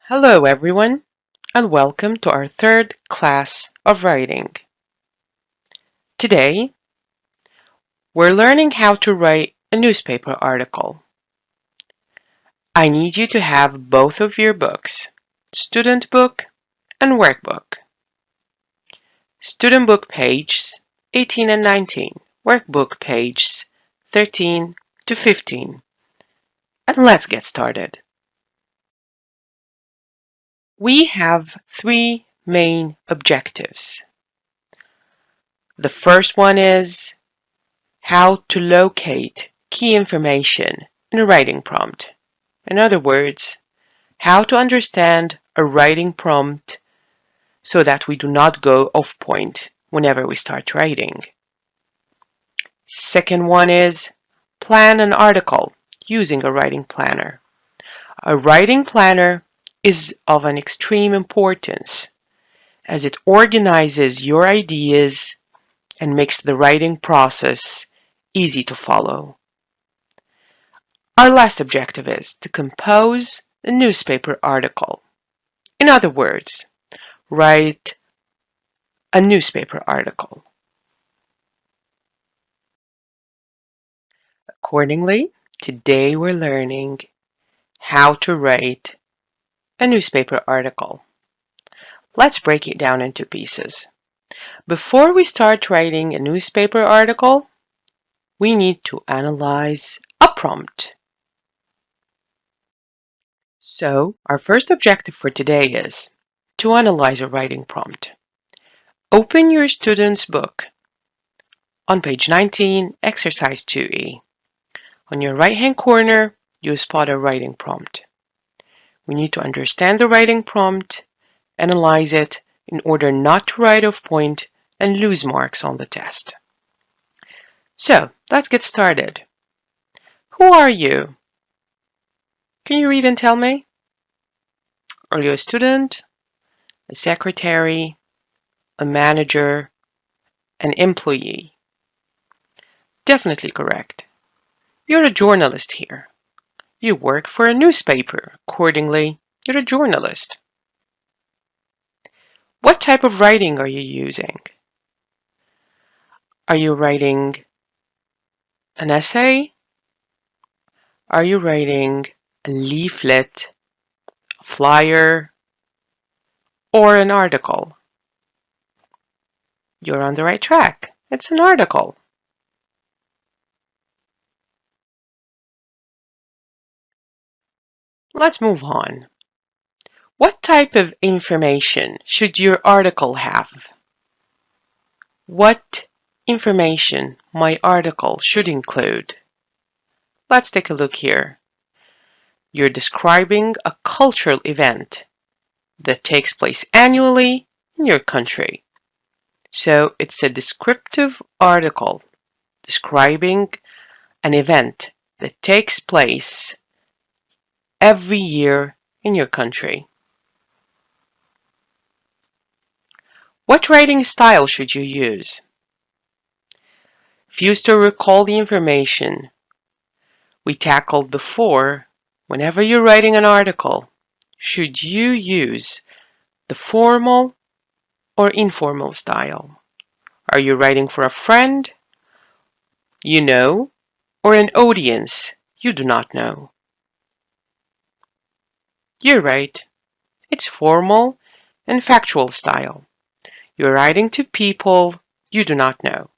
Hello everyone, and welcome to our third class of writing. Today, we're learning how to write a newspaper article. I need you to have both of your books, student book and workbook. Student book pages 18 and 19, workbook pages 13 to 15. And let's get started. We have three main objectives. The first one is how to locate key information in a writing prompt. In other words, how to understand a writing prompt so that we do not go off point whenever we start writing. Second one is plan an article using a writing planner. A writing planner is of an extreme importance as it organizes your ideas and makes the writing process easy to follow. Our last objective is to compose a newspaper article. In other words, write a newspaper article. Accordingly, today we're learning how to write a newspaper article. Let's break it down into pieces. Before we start writing a newspaper article, we need to analyze a prompt. So, our first objective for today is to analyze a writing prompt. Open your student's book. On page 19, exercise 2E. On your right-hand corner, you spot a writing prompt. We need to understand the writing prompt, analyze it in order not to write off point and lose marks on the test. So, let's get started. Who are you? Can you read and tell me? Are you a student, a secretary, a manager, an employee? Definitely correct. You're a journalist here. You work for a newspaper. Accordingly, you're a journalist. What type of writing are you using? Are you writing an essay? Are you writing a leaflet, a flyer, or an article? You're on the right track. It's an article. Let's move on. What type of information should your article have? What information my article should include? Let's take a look here. You're describing a cultural event that takes place annually in your country. So it's a descriptive article describing an event that takes place every year in your country. What writing style should you use? If you still recall the information we tackled before, whenever you're writing an article, should you use the formal or informal style? Are you writing for a friend you know or an audience you do not know? You're right. It's formal and factual style. You're writing to people you do not know.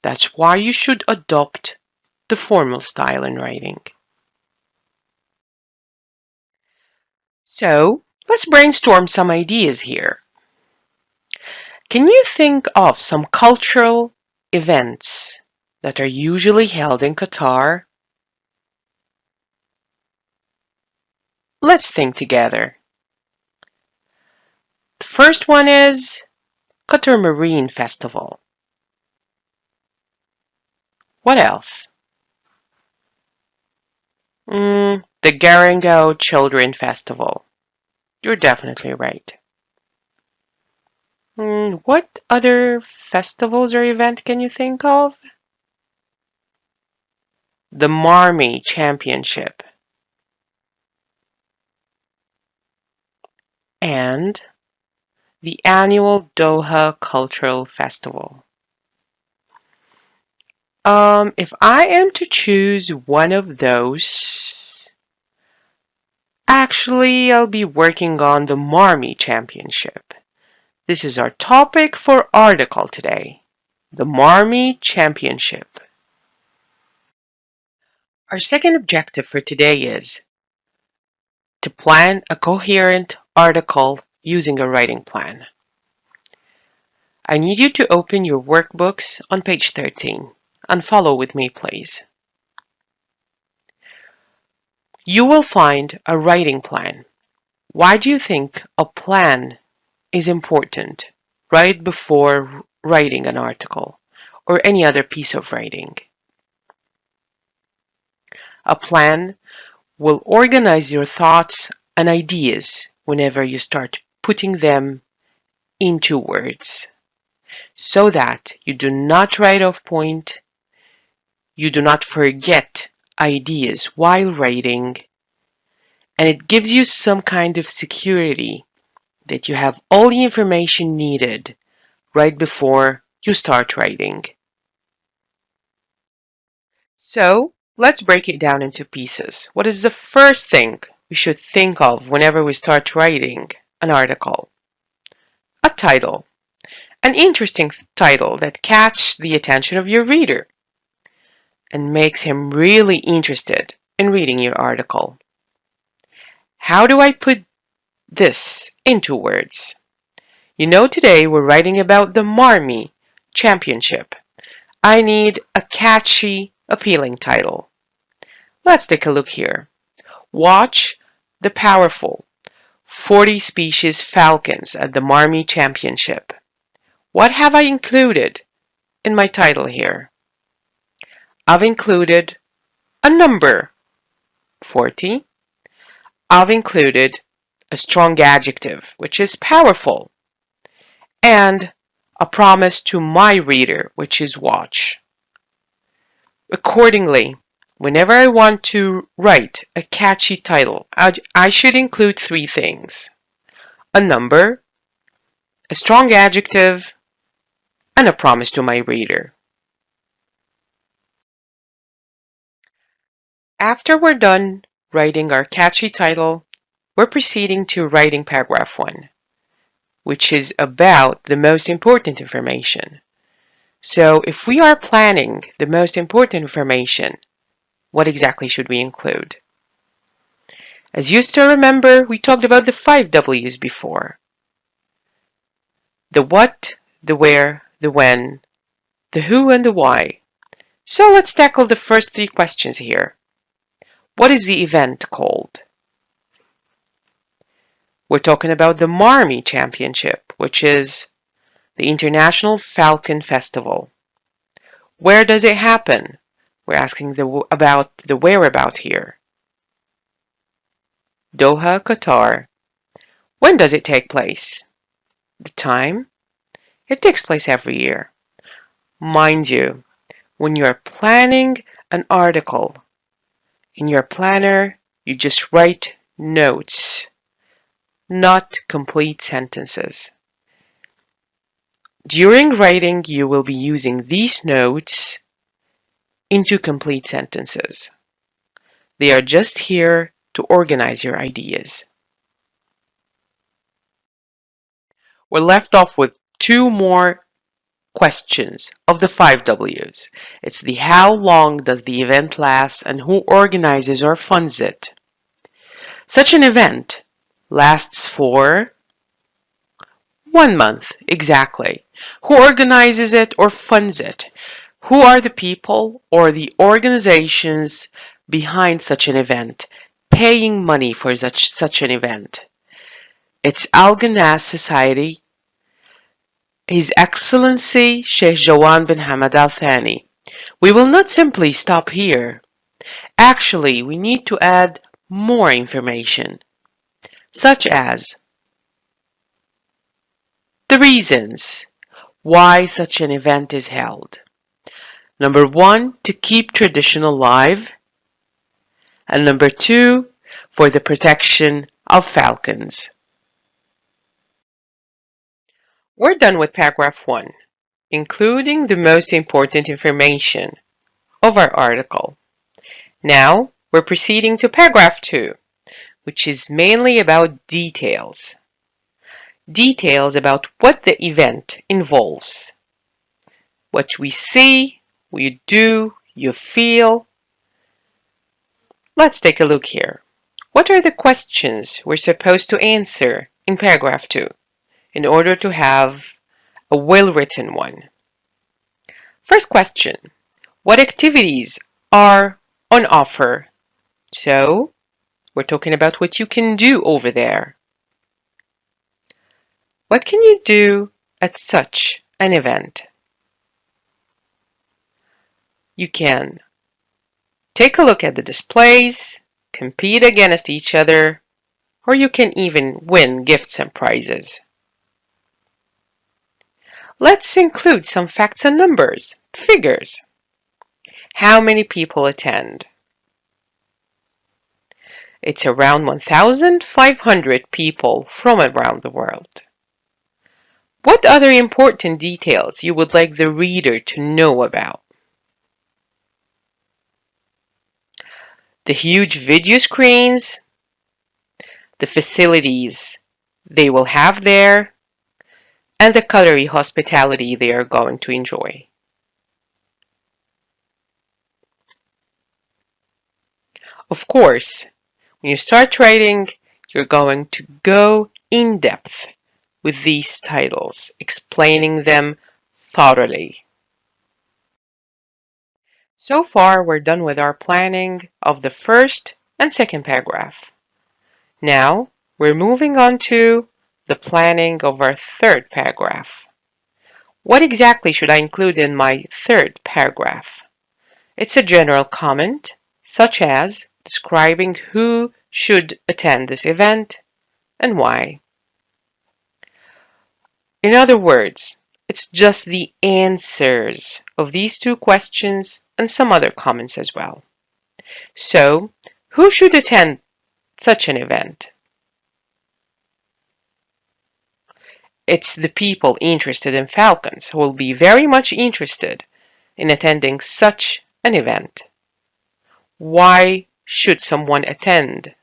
That's why you should adopt the formal style in writing. So, let's brainstorm some ideas here. Can you think of some cultural events that are usually held in Qatar? Let's think together. The first one is Qatar Marine Festival. What else? The Garango Children Festival. You're definitely right. What other festivals or event can you think of? The Marmy Championship. and the annual Doha Cultural Festival. If I am to choose one of those, actually I'll be working on the Marmy Championship. This is our topic for article today, the Marmy Championship. Our second objective for today is to plan a coherent article using a writing plan. I need you to open your workbooks on page 13 and follow with me, please. You will find a writing plan. Why do you think a plan is important right before writing an article or any other piece of writing? A plan will organize your thoughts and ideas whenever you start putting them into words, so that you do not write off point, you do not forget ideas while writing, and it gives you some kind of security that you have all the information needed right before you start writing. So, let's break it down into pieces. What is the first thing we should think of whenever we start writing an article? A title. An interesting title that catches the attention of your reader and makes him really interested in reading your article. How do I put this into words? You know, today we're writing about the Marmy Championship. I need a catchy, appealing title. Let's take a look here. Watch the powerful 40 species falcons at the Marmy Championship. What have I included in my title here? I've included a number, 40. I've included a strong adjective, which is powerful, and a promise to my reader, which is watch. Accordingly, whenever I want to write a catchy title, I should include three things: a number, a strong adjective, and a promise to my reader. After we're done writing our catchy title, we're proceeding to writing paragraph 1, which is about the most important information. So if we are planning the most important information, what exactly should we include? As you still remember, we talked about the 5 W's before. The what, the where, the when, the who, and the why. So let's tackle the first 3 questions here. What is the event called? We're talking about the Marmy Championship, which is the International Falcon Festival. Where does it happen? We're asking about the whereabout here. Doha, Qatar. When does it take place? The time? It takes place every year. Mind you, when you're planning an article, in your planner, you just write notes, not complete sentences. During writing, you will be using these notes into complete sentences. They are just here to organize your ideas. We're left off with 2 more questions of the 5 W's. It's the how long does the event last and who organizes or funds it. Such an event lasts for 1 month, exactly. Who organizes it or funds it? Who are the people or the organizations behind such an event, paying money for such an event? It's Al Ghanas Society, His Excellency Sheikh Jawan bin Hamad Al Thani. We will not simply stop here. Actually, we need to add more information, such as the reasons why such an event is held. Number 1, to keep tradition alive. And number 2, for the protection of falcons. We're done with paragraph 1, including the most important information of our article. Now, we're proceeding to paragraph 2, which is mainly about details. Details about what the event involves. What we see, we do, you feel. Let's take a look here. What are the questions we're supposed to answer in paragraph 2 in order to have a well-written one? First question, what activities are on offer? So, we're talking about what you can do over there. What can you do at such an event? You can take a look at the displays, compete against each other, or you can even win gifts and prizes. Let's include some facts and numbers, figures. How many people attend? It's around 1,500 people from around the world. What other important details you would like the reader to know about? The huge video screens, the facilities they will have there, and the cutlery hospitality they are going to enjoy. Of course, when you start writing, you're going to go in depth with these titles, explaining them thoroughly. So far, we're done with our planning of the first and second paragraph. Now, we're moving on to the planning of our third paragraph. What exactly should I include in my third paragraph? It's a general comment, such as describing who should attend this event and why. In other words, it's just the answers of these two questions and some other comments as well. So, who should attend such an event? It's the people interested in falcons who will be very much interested in attending such an event. Why should someone attend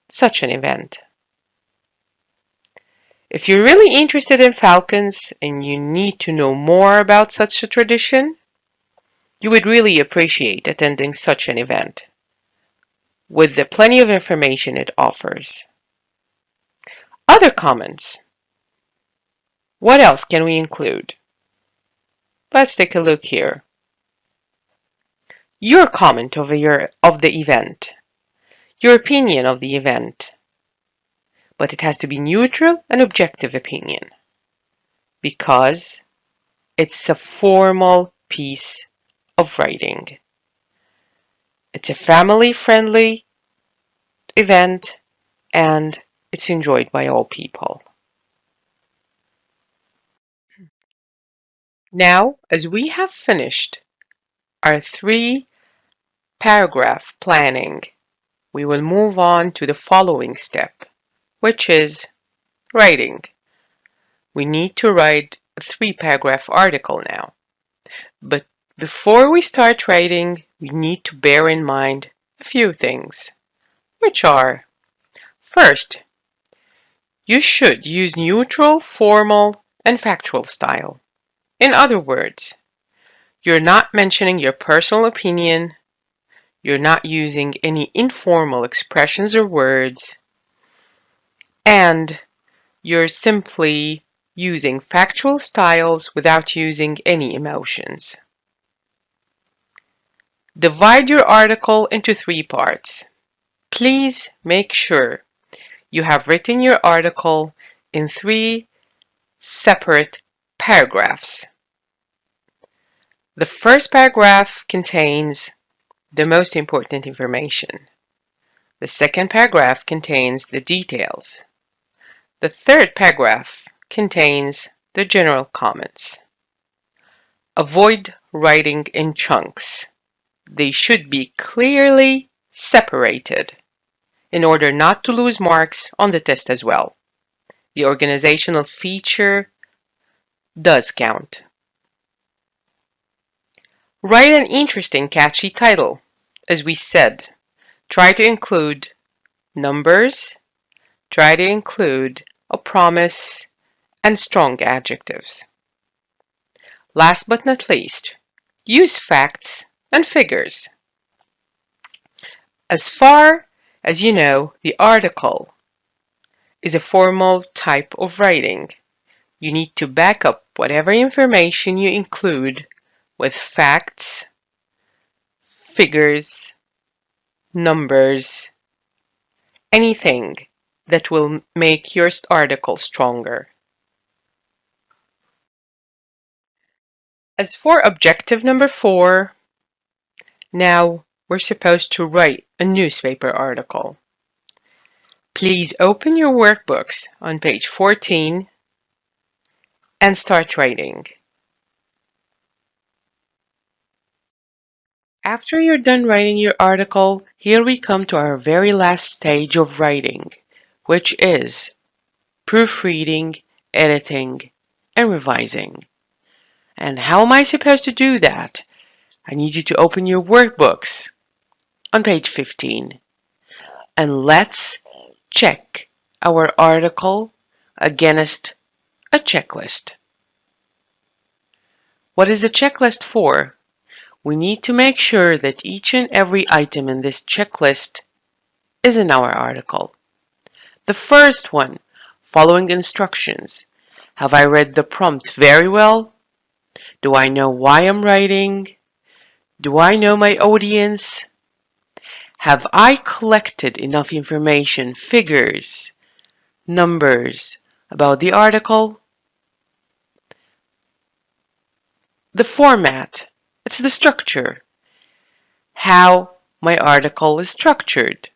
such an event? If you're really interested in falcons and you need to know more about such a tradition, you would really appreciate attending such an event with the plenty of information it offers. Other comments. What else can we include? Let's take a look here. Your comment of the event, your opinion of the event, but it has to be neutral and objective opinion because it's a formal piece of writing. It's a family-friendly event and it's enjoyed by all people. Now, as we have finished our 3-paragraph planning, we will move on to the following step, which is writing. We need to write a 3-paragraph article now. But before we start writing, we need to bear in mind a few things, which are, first, you should use neutral, formal, and factual style. In other words, you're not mentioning your personal opinion, you're not using any informal expressions or words, and you're simply using factual styles without using any emotions. Divide your article into 3 parts. Please make sure you have written your article in 3 separate paragraphs. The first paragraph contains the most important information. The second paragraph contains the details. The third paragraph contains the general comments. Avoid writing in chunks. They should be clearly separated in order not to lose marks on the test as well. The organizational feature does count. Write an interesting, catchy title. As we said, try to include numbers, try to include a promise, and strong adjectives. Last but not least, use facts and figures. As far as you know, the article is a formal type of writing. You need to back up whatever information you include with facts, figures, numbers, anything that will make your article stronger. As for objective number 4, now we're supposed to write a newspaper article. Please open your workbooks on page 14 and start writing. After you're done writing your article, here we come to our very last stage of writing, which is proofreading, editing, and revising. And how am I supposed to do that? I need you to open your workbooks on page 15 and let's check our article against a checklist. What is a checklist for? We need to make sure that each and every item in this checklist is in our article. The first one, following instructions. Have I read the prompt very well? Do I know why I'm writing? Do I know my audience? Have I collected enough information, figures, numbers about the article? The format, it's the structure. How my article is structured.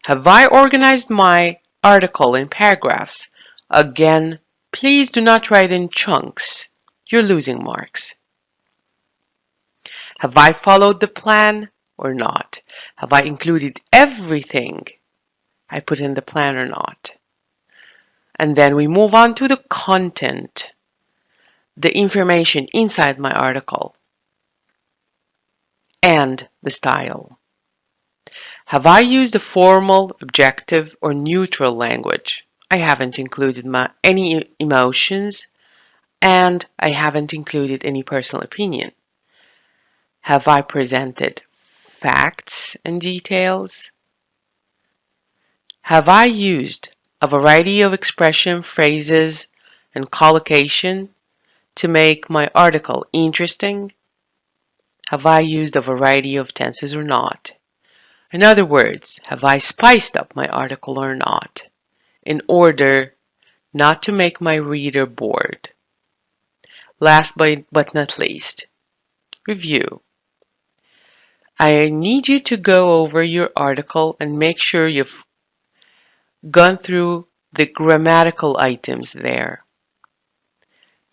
Have I organized my article in paragraphs? Again, please do not write in chunks. You're losing marks. Have I followed the plan or not? Have I included everything I put in the plan or not? And then we move on to the content, the information inside my article, and the style. Have I used a formal, objective, or neutral language? I haven't included any emotions, and I haven't included any personal opinion. Have I presented facts and details? Have I used a variety of expression, phrases, and collocation to make my article interesting? Have I used a variety of tenses or not? In other words, have I spiced up my article or not, in order not to make my reader bored? Last but not least, review. I need you to go over your article and make sure you've gone through the grammatical items there.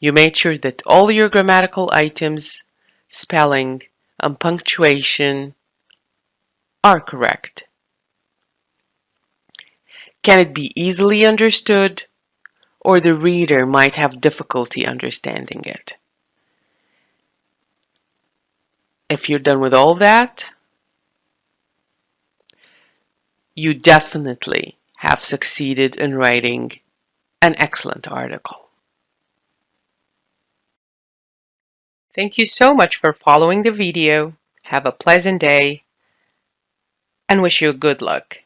You made sure that all your grammatical items, spelling, and punctuation are correct. Can it be easily understood, or the reader might have difficulty understanding it? If you're done with all that, you definitely have succeeded in writing an excellent article. Thank you so much for following the video. Have a pleasant day and wish you good luck.